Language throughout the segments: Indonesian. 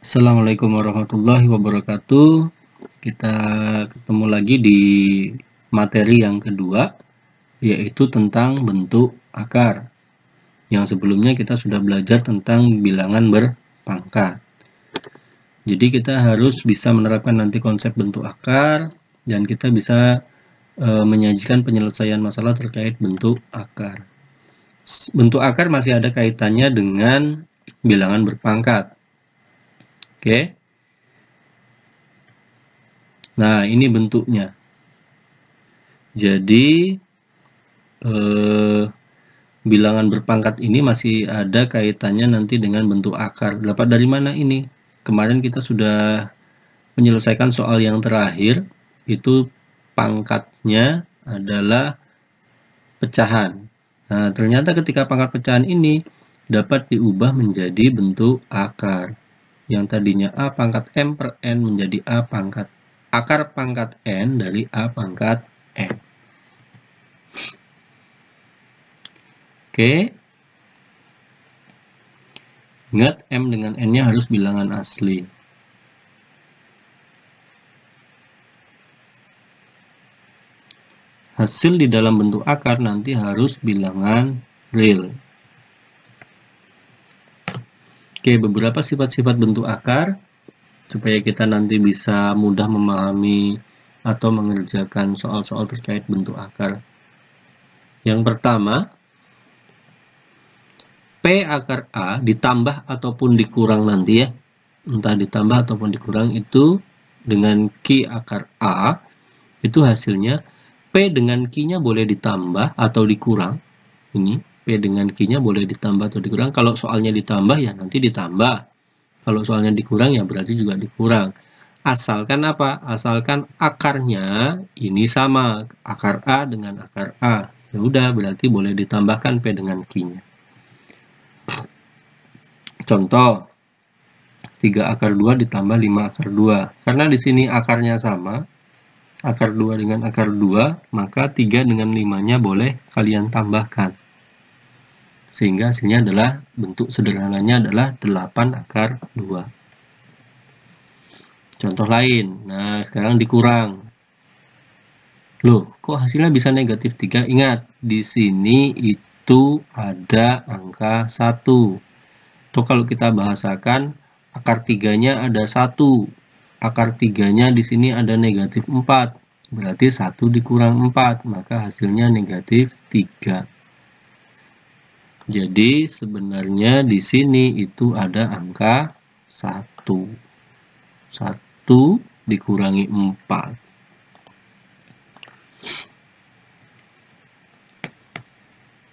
Assalamualaikum warahmatullahi wabarakatuh. Kita ketemu lagi di materi yang kedua, yaitu tentang bentuk akar. Yang sebelumnya kita sudah belajar tentang bilangan berpangkat. Jadi kita harus bisa menerapkan nanti konsep bentuk akar, dan kita bisa menyajikan penyelesaian masalah terkait bentuk akar. Bentuk akar masih ada kaitannya dengan bilangan berpangkat. Oke. Nah, ini bentuknya. Jadi, bilangan berpangkat ini masih ada kaitannya nanti dengan bentuk akar. Dapat dari mana ini? Kemarin kita sudah menyelesaikan soal yang terakhir, itu pangkatnya adalah pecahan. Nah, ternyata ketika pangkat pecahan ini dapat diubah menjadi bentuk akar. Yang tadinya A pangkat M per N menjadi A pangkat akar pangkat N dari A pangkat N. Oke. Ingat, M dengan N-nya harus bilangan asli. Hasil di dalam bentuk akar nanti harus bilangan real. Oke, beberapa sifat-sifat bentuk akar supaya kita nanti bisa mudah memahami atau mengerjakan soal-soal terkait bentuk akar. Yang pertama, P akar A ditambah ataupun dikurang nanti ya, entah ditambah ataupun dikurang itu dengan Q akar A, itu hasilnya P dengan Q-nya boleh ditambah atau dikurang. Ini P dengan Q-nya boleh ditambah atau dikurang. Kalau soalnya ditambah ya nanti ditambah. Kalau soalnya dikurang ya berarti juga dikurang. Asalkan apa? Asalkan akarnya ini sama, akar A dengan akar A. Ya udah, berarti boleh ditambahkan P dengan Q-nya. Contoh, 3 akar 2 ditambah 5 akar 2. Karena di sini akarnya sama, akar 2 dengan akar 2, maka 3 dengan 5-nya boleh kalian tambahkan. Sehingga hasilnya adalah, bentuk sederhananya adalah 8 akar 2. Contoh lain, nah sekarang dikurang. Loh, kok hasilnya bisa negatif 3? Ingat, di sini itu ada angka 1. Tuh kalau kita bahasakan, akar 3-nya ada 1. Akar 3-nya di sini ada negatif 4. Berarti 1 dikurang 4, maka hasilnya negatif 3. Jadi sebenarnya di sini itu ada angka 1. 1 dikurangi 4.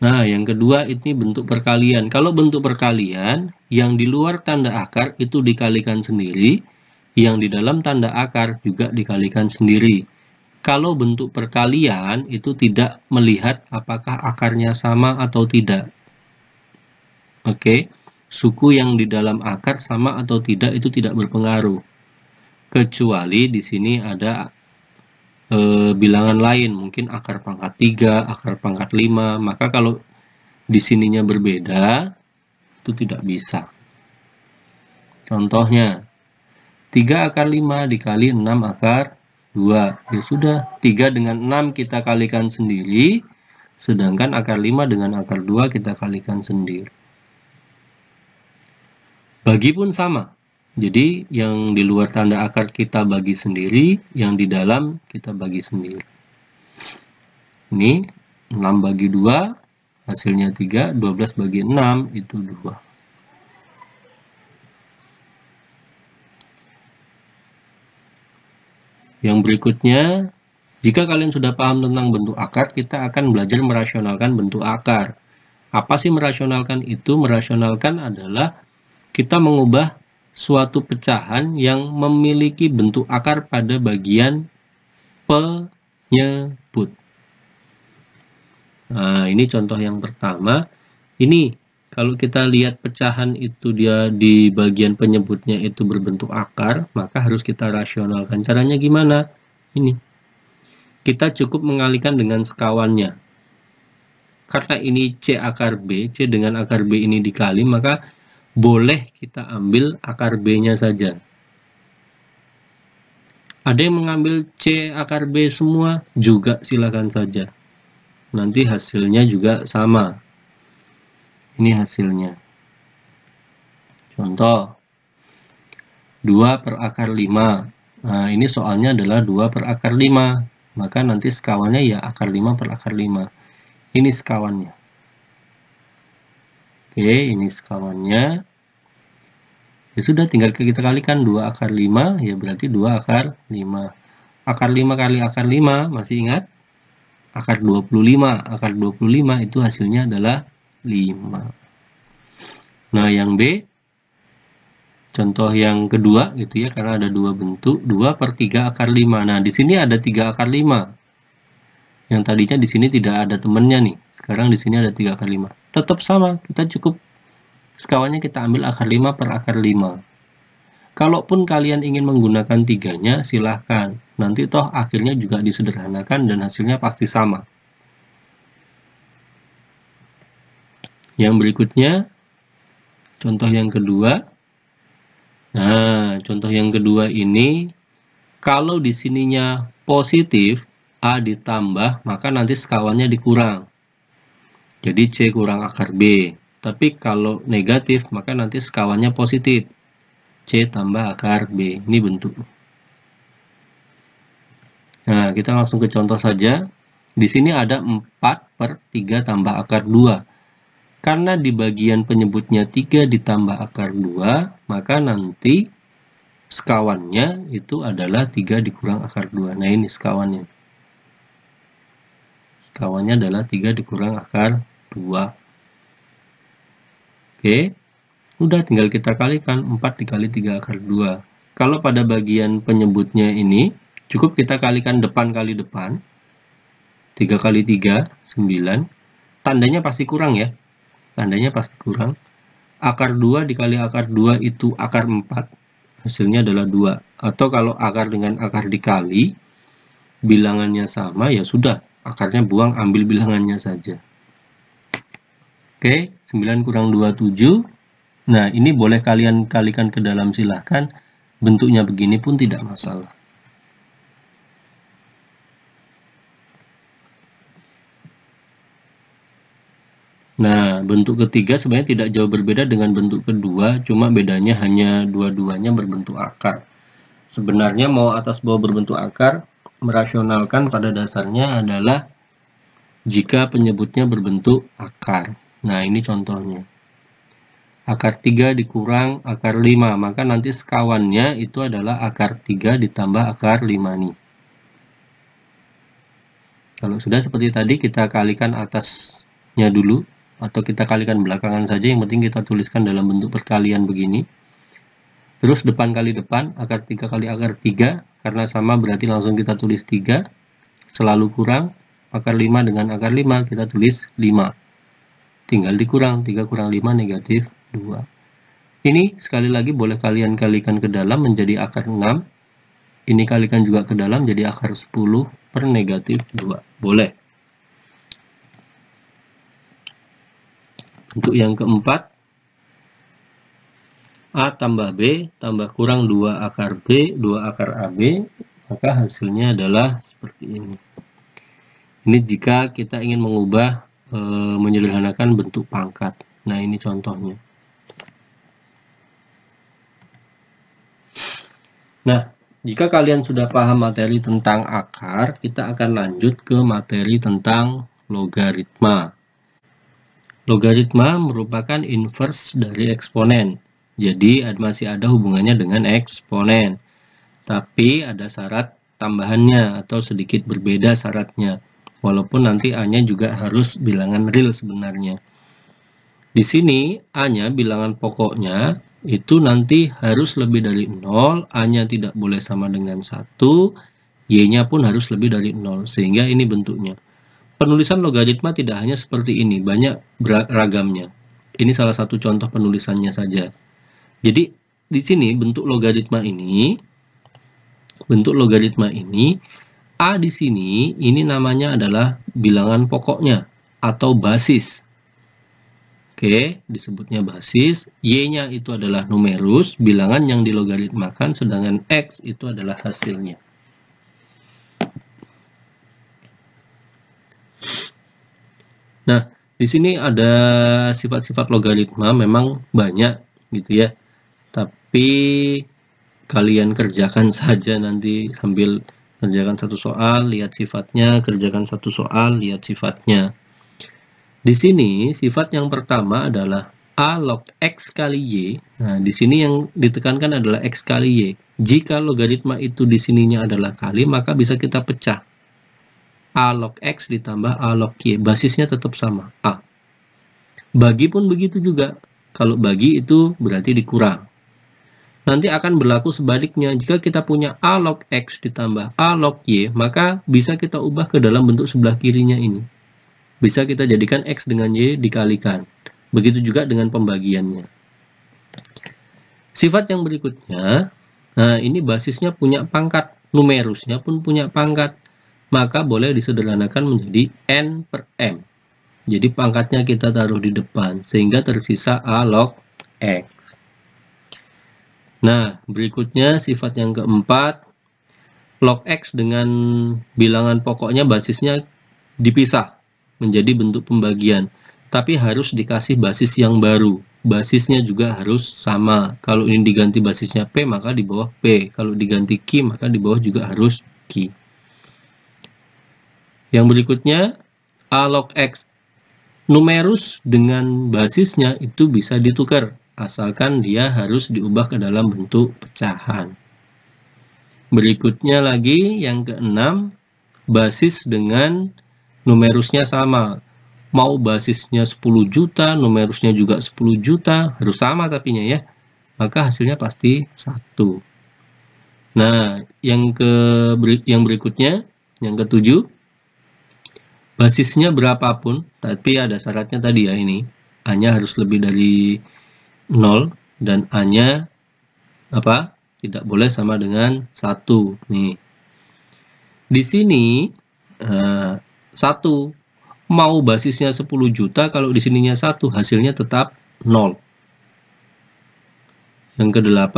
Nah, yang kedua ini bentuk perkalian. Kalau bentuk perkalian, yang di luar tanda akar itu dikalikan sendiri, yang di dalam tanda akar juga dikalikan sendiri. Kalau bentuk perkalian itu tidak melihat apakah akarnya sama atau tidak. Oke, suku yang di dalam akar sama atau tidak itu tidak berpengaruh. Kecuali di sini ada bilangan lain, mungkin akar pangkat 3, akar pangkat 5, maka kalau di sininya berbeda, itu tidak bisa. Contohnya, 3 akar 5 dikali 6 akar 2. Ya sudah, 3 dengan 6 kita kalikan sendiri, sedangkan akar 5 dengan akar 2 kita kalikan sendiri. Bagi pun sama. Jadi yang di luar tanda akar kita bagi sendiri, yang di dalam kita bagi sendiri. Ini 6 bagi 2, hasilnya 3, 12 bagi 6, itu 2. Yang berikutnya, jika kalian sudah paham tentang bentuk akar, kita akan belajar merasionalkan bentuk akar. Apa sih merasionalkan itu? Merasionalkan adalah kita mengubah suatu pecahan yang memiliki bentuk akar pada bagian penyebut. Nah, ini contoh yang pertama. Ini, kalau kita lihat pecahan itu dia di bagian penyebutnya itu berbentuk akar, maka harus kita rasionalkan. Caranya gimana? Ini. Kita cukup mengalihkan dengan sekawannya. Karena ini C akar B, C dengan akar B ini dikali, maka boleh kita ambil akar B-nya saja. Ada yang mengambil C akar B semua, juga silakan saja. Nanti hasilnya juga sama. Ini hasilnya. Contoh, 2 per akar 5. Nah, ini soalnya adalah 2 per akar 5. Maka nanti sekawannya ya akar 5 per akar 5. Ini sekawannya. Oke, ini sekawannya. Ya sudah, tinggal kita kalikan 2 akar 5, ya berarti 2 akar 5. Akar 5 kali akar 5, masih ingat? Akar 25. Akar 25 itu hasilnya adalah 5. Nah, yang B, contoh yang kedua gitu ya, karena ada 2 bentuk, 2 per 3 akar 5. Nah, di sini ada 3 akar 5. Yang tadinya di sini tidak ada temennya nih. Sekarang di sini ada 3 akar 5. Tetap sama, kita cukup sekawannya kita ambil akar 5 per akar 5. Kalaupun kalian ingin menggunakan 3-nya, silahkan. Nanti toh akhirnya juga disederhanakan dan hasilnya pasti sama. Yang berikutnya, contoh yang kedua. Nah, contoh yang kedua ini, kalau di sininya positif, A ditambah, maka nanti sekawannya dikurang. Jadi C kurang akar B. Tapi kalau negatif, maka nanti sekawannya positif. C tambah akar B. Ini bentuk. Nah, kita langsung ke contoh saja. Di sini ada 4 per 3 tambah akar 2. Karena di bagian penyebutnya 3 ditambah akar 2, maka nanti sekawannya itu adalah 3 dikurang akar 2. Nah, ini sekawannya. Sekawannya adalah 3 dikurang akar 2. Oke. Udah, tinggal kita kalikan 4 dikali 3 akar 2. Kalau pada bagian penyebutnya ini, cukup kita kalikan depan kali depan. 3 kali 3, 9. Tandanya pasti kurang ya. Tandanya pasti kurang. Akar 2 dikali akar 2 itu akar 4. Hasilnya adalah 2. Atau kalau akar dengan akar dikali, bilangannya sama, ya sudah. Akarnya buang, ambil bilangannya saja. Oke, 9 kurang 2, 7. Nah, ini boleh kalian kalikan ke dalam, silahkan. Bentuknya begini pun tidak masalah. Nah, bentuk ketiga sebenarnya tidak jauh berbeda dengan bentuk kedua, cuma bedanya hanya dua-duanya berbentuk akar. Sebenarnya mau atas bawah berbentuk akar, merasionalkan pada dasarnya adalah jika penyebutnya berbentuk akar. Nah, ini contohnya. Akar 3 dikurang akar 5, maka nanti sekawannya itu adalah akar 3 ditambah akar 5 nih. Kalau sudah seperti tadi, kita kalikan atasnya dulu, atau kita kalikan belakangan saja, yang penting kita tuliskan dalam bentuk perkalian begini. Terus depan kali depan, akar 3 kali akar 3, karena sama berarti langsung kita tulis 3, selalu kurang, akar 5 dengan akar 5, kita tulis 5. Tinggal dikurang, 3 kurang 5 negatif 2. Ini sekali lagi boleh kalian kalikan ke dalam menjadi akar 6. Ini kalikan juga ke dalam jadi akar 10 per negatif 2. Boleh. Untuk yang keempat, A tambah B tambah kurang 2 akar B, 2 akar AB, maka hasilnya adalah seperti ini. Ini jika kita ingin mengubah, menyederhanakan bentuk pangkat. Nah, ini contohnya. Nah, jika kalian sudah paham materi tentang akar, kita akan lanjut ke materi tentang logaritma. Logaritma merupakan inverse dari eksponen. Jadi masih ada hubungannya dengan eksponen. Tapi ada syarat tambahannya atau sedikit berbeda syaratnya. Walaupun nanti A-nya juga harus bilangan real sebenarnya. Di sini A-nya bilangan pokoknya itu nanti harus lebih dari 0, A-nya tidak boleh sama dengan 1, Y-nya pun harus lebih dari 0, sehingga ini bentuknya. Penulisan logaritma tidak hanya seperti ini, banyak ragamnya. Ini salah satu contoh penulisannya saja. Jadi, di sini bentuk logaritma ini, A di sini, ini namanya adalah bilangan pokoknya, atau basis. Oke, disebutnya basis. Y-nya itu adalah numerus, bilangan yang dilogaritmakan, sedangkan X itu adalah hasilnya. Nah, di sini ada sifat-sifat logaritma, memang banyak gitu ya. Tapi kalian kerjakan saja nanti, sambil kerjakan satu soal, lihat sifatnya, kerjakan satu soal, lihat sifatnya. Di sini sifat yang pertama adalah A log X kali Y. Nah, di sini yang ditekankan adalah X kali Y. Jika logaritma itu di sininya adalah kali, maka bisa kita pecah. A log X ditambah A log Y. Basisnya tetap sama, A. Bagi pun begitu juga. Kalau bagi itu berarti dikurang. Nanti akan berlaku sebaliknya. Jika kita punya A log X ditambah A log Y, maka bisa kita ubah ke dalam bentuk sebelah kirinya ini. Bisa kita jadikan X dengan Y dikalikan. Begitu juga dengan pembagiannya. Sifat yang berikutnya, nah ini basisnya punya pangkat, numerusnya pun punya pangkat. Maka boleh disederhanakan menjadi N per M. Jadi pangkatnya kita taruh di depan, sehingga tersisa A log X. Nah, berikutnya sifat yang keempat, log X dengan bilangan pokoknya basisnya dipisah menjadi bentuk pembagian, tapi harus dikasih basis yang baru. Basisnya juga harus sama. Kalau ini diganti basisnya P, maka di bawah P. Kalau diganti Q, maka di bawah juga harus Q. Yang berikutnya, A log X. Numerus dengan basisnya itu bisa ditukar, asalkan dia harus diubah ke dalam bentuk pecahan. Berikutnya lagi, yang keenam, basis dengan numerusnya sama. Mau basisnya 10 juta, numerusnya juga 10 juta, harus sama tapinya ya. Maka hasilnya pasti 1. Nah, yang berikutnya, yang ketujuh, basisnya berapapun, tapi ada syaratnya tadi ya ini. A-nya harus lebih dari 0 dan A-nya apa? Tidak boleh sama dengan 1. Nih. Di sini 1, mau basisnya 10 juta, kalau di sininya 1, hasilnya tetap 0. Yang ke-8,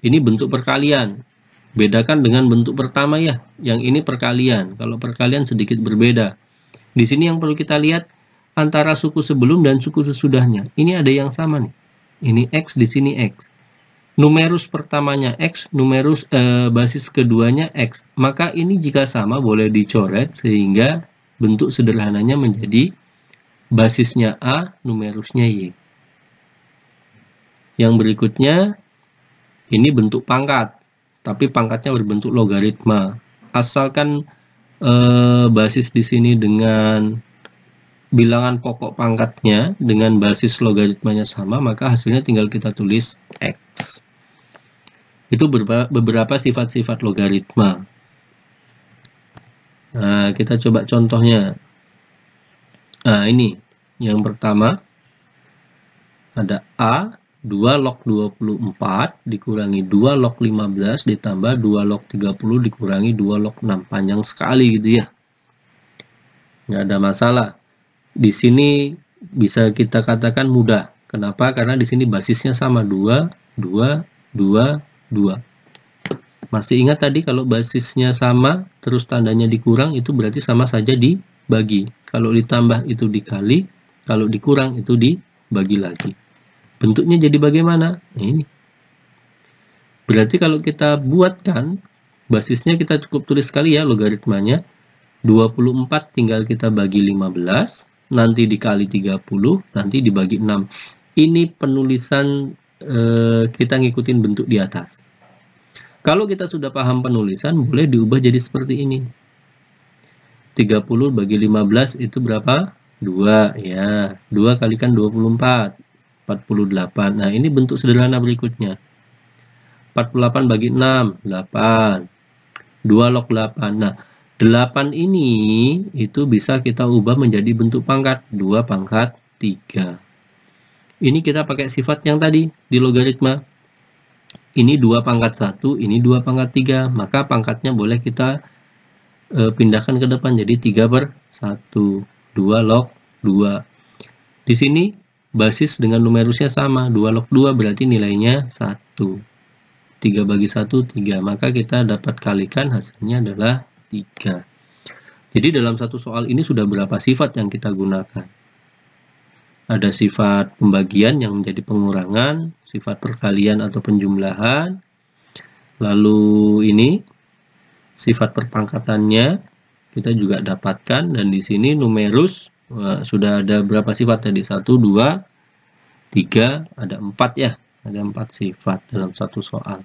ini bentuk perkalian. Bedakan dengan bentuk pertama ya, yang ini perkalian. Kalau perkalian sedikit berbeda. Di sini yang perlu kita lihat antara suku sebelum dan suku sesudahnya. Ini ada yang sama nih. Ini X, di sini X. Numerus pertamanya X, numerus basis keduanya X. Maka ini jika sama boleh dicoret sehingga bentuk sederhananya menjadi basisnya A, numerusnya Y. Yang berikutnya, ini bentuk pangkat, tapi pangkatnya berbentuk logaritma. Asalkan basis di sini dengan bilangan pokok pangkatnya dengan basis logaritmanya sama, maka hasilnya tinggal kita tulis X. Itu beberapa sifat-sifat logaritma. Nah, kita coba contohnya. Nah, ini yang pertama ada A 2 log 24 dikurangi 2 log 15 ditambah 2 log 30 dikurangi 2 log 6. Panjang sekali gitu ya. Nggak ada masalah. Di sini bisa kita katakan mudah. Kenapa? Karena di sini basisnya sama 2, 2, 2, 2. Masih ingat tadi kalau basisnya sama, terus tandanya dikurang, itu berarti sama saja dibagi. Kalau ditambah itu dikali, kalau dikurang itu dibagi lagi. Bentuknya jadi bagaimana? Nah, ini. Berarti kalau kita buatkan, basisnya kita cukup tulis sekali ya logaritmanya. 24 tinggal kita bagi 15, nanti dikali 30, nanti dibagi 6. Ini penulisan kita ngikutin bentuk di atas. Kalau kita sudah paham penulisan, boleh diubah jadi seperti ini. 30 bagi 15 itu berapa? 2 ya. 2 kalikan 24, 48. Nah, ini bentuk sederhana berikutnya. 48 bagi 6, 8. 2 log 8. Nah, 8 ini itu bisa kita ubah menjadi bentuk pangkat. 2 pangkat 3. Ini kita pakai sifat yang tadi di logaritma. Ini 2 pangkat 1, ini 2 pangkat 3. Maka pangkatnya boleh kita pindahkan ke depan jadi 3/1. 2 log 2. Di sini basis dengan numerusnya sama, 2 log 2 berarti nilainya 1. 3 bagi 1, 3. Maka kita dapat kalikan hasilnya adalah 3. Jadi dalam satu soal ini sudah berapa sifat yang kita gunakan? Ada sifat pembagian yang menjadi pengurangan, sifat perkalian atau penjumlahan, lalu ini sifat perpangkatannya kita juga dapatkan, dan di sini numerus sudah ada berapa sifat tadi? 1, 2, 3, ada 4 ya. Ada 4 sifat dalam satu soal.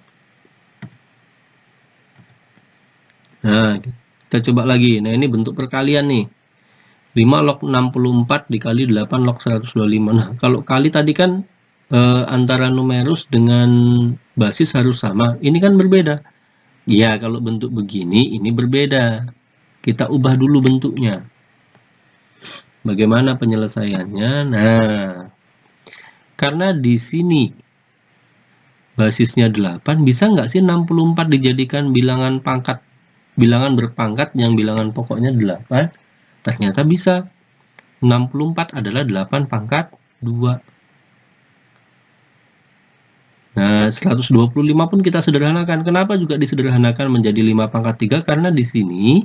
Nah, kita coba lagi. Nah, ini bentuk perkalian nih. 5 log 64 dikali 8 log 125. Nah, kalau kali tadi kan antara numerus dengan basis harus sama. Ini kan berbeda. Ya, kalau bentuk begini, ini berbeda. Kita ubah dulu bentuknya. Bagaimana penyelesaiannya? Nah, karena di sini basisnya 8, bisa nggak sih 64 dijadikan bilangan berpangkat yang bilangan pokoknya 8? Ternyata bisa. 64 adalah 8 pangkat 2. Nah, 125 pun kita sederhanakan. Kenapa juga disederhanakan menjadi 5 pangkat 3? Karena di sini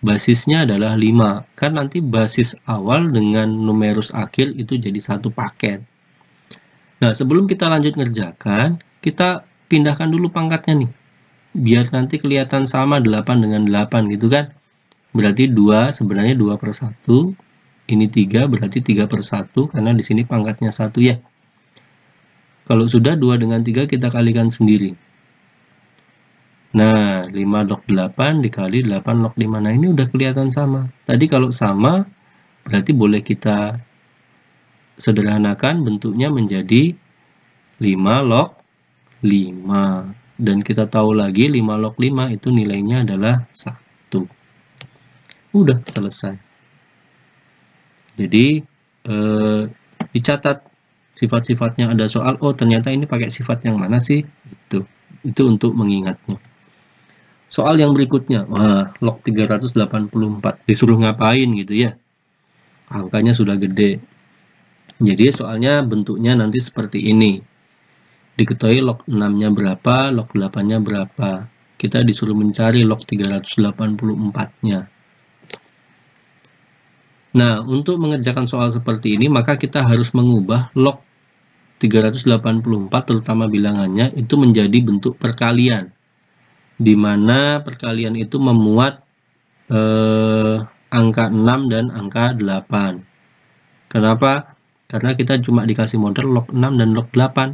basisnya adalah 5. Kan nanti basis awal dengan numerus akhir itu jadi satu paket. Nah, sebelum kita lanjut ngerjakan, kita pindahkan dulu pangkatnya nih. Biar nanti kelihatan sama 8 dengan 8 gitu kan. Berarti 2 sebenarnya 2/1. Ini 3 berarti 3/1 karena di sini pangkatnya 1 ya. Kalau sudah 2 dengan 3 kita kalikan sendiri. Nah, 5 log 8 dikali 8 log 5. Nah, ini udah kelihatan sama. Tadi kalau sama, berarti boleh kita sederhanakan bentuknya menjadi 5 log 5. Dan kita tahu lagi 5 log 5 itu nilainya adalah 1. Udah selesai. Jadi, dicatat sifat-sifatnya ada soal. Oh, ternyata ini pakai sifat yang mana sih? Itu untuk mengingatnya. Soal yang berikutnya, log 384 disuruh ngapain gitu ya, angkanya sudah gede. Jadi soalnya bentuknya nanti seperti ini, diketahui log 6 nya berapa, log 8 nya berapa, kita disuruh mencari log 384 nya. Nah, untuk mengerjakan soal seperti ini maka kita harus mengubah log 384 terutama bilangannya itu menjadi bentuk perkalian, di mana perkalian itu memuat angka 6 dan angka 8. Kenapa? Karena kita cuma dikasih model log 6 dan log 8.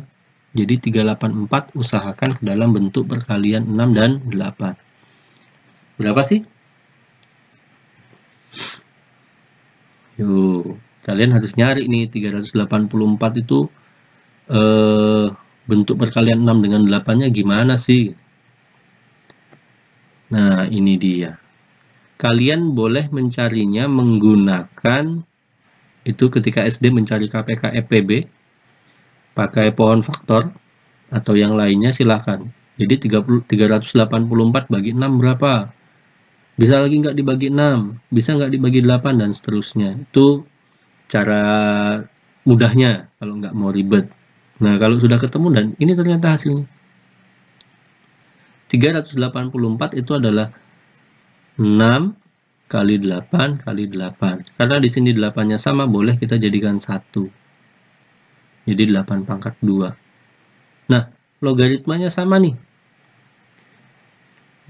Jadi 384 usahakan ke dalam bentuk perkalian 6 dan 8. Berapa sih? Yuk, kalian harus nyari nih 384 itu bentuk perkalian 6 dengan 8-nya gimana sih? Nah, ini dia. Kalian boleh mencarinya menggunakan itu ketika SD mencari KPK FPB, pakai pohon faktor atau yang lainnya silahkan. Jadi 384 bagi 6 berapa? Bisa lagi nggak dibagi 6? Bisa nggak dibagi 8? Dan seterusnya. Itu cara mudahnya kalau nggak mau ribet. Nah, kalau sudah ketemu dan ini ternyata hasilnya. 384 itu adalah 6 kali 8 kali 8. Karena di sini 8-nya sama, boleh kita jadikan 1. Jadi 8 pangkat 2. Nah, logaritmanya sama nih.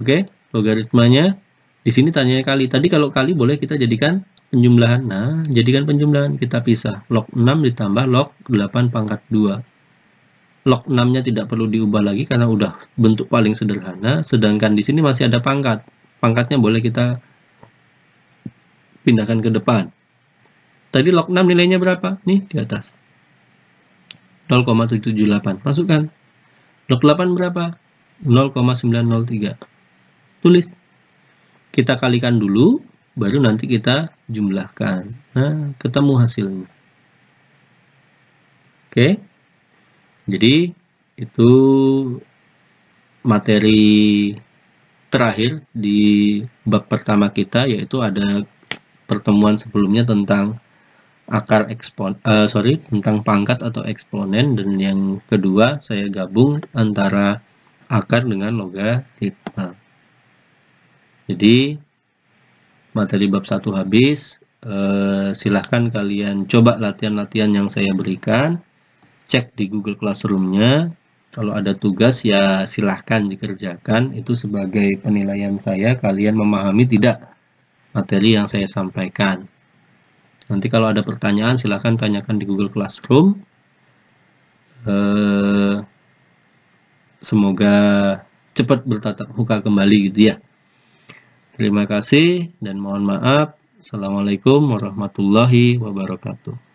Oke, logaritmanya di sini tanyanya kali. Tadi kalau kali boleh kita jadikan penjumlahan. Nah, jadikan penjumlahan, kita pisah. Log 6 ditambah log 8 pangkat 2. Log 6-nya tidak perlu diubah lagi karena udah bentuk paling sederhana, sedangkan di sini masih ada pangkat. Pangkatnya boleh kita pindahkan ke depan. Tadi log 6 nilainya berapa? Nih di atas. 0,778. Masukkan. Log 8 berapa? 0,903. Tulis. Kita kalikan dulu, baru nanti kita jumlahkan. Nah, ketemu hasilnya. Oke. Jadi itu materi terakhir di bab pertama kita, yaitu ada pertemuan sebelumnya tentang akar tentang pangkat atau eksponen, dan yang kedua saya gabung antara akar dengan logaritma. Jadi materi bab 1 habis. Silahkan kalian coba latihan-latihan yang saya berikan, cek di Google Classroom-nya. Kalau ada tugas ya silahkan dikerjakan, itu sebagai penilaian saya kalian memahami tidak materi yang saya sampaikan. Nanti kalau ada pertanyaan silahkan tanyakan di Google Classroom. Semoga cepat bertatap muka kembali gitu ya. Terima kasih dan mohon maaf. Assalamualaikum warahmatullahi wabarakatuh.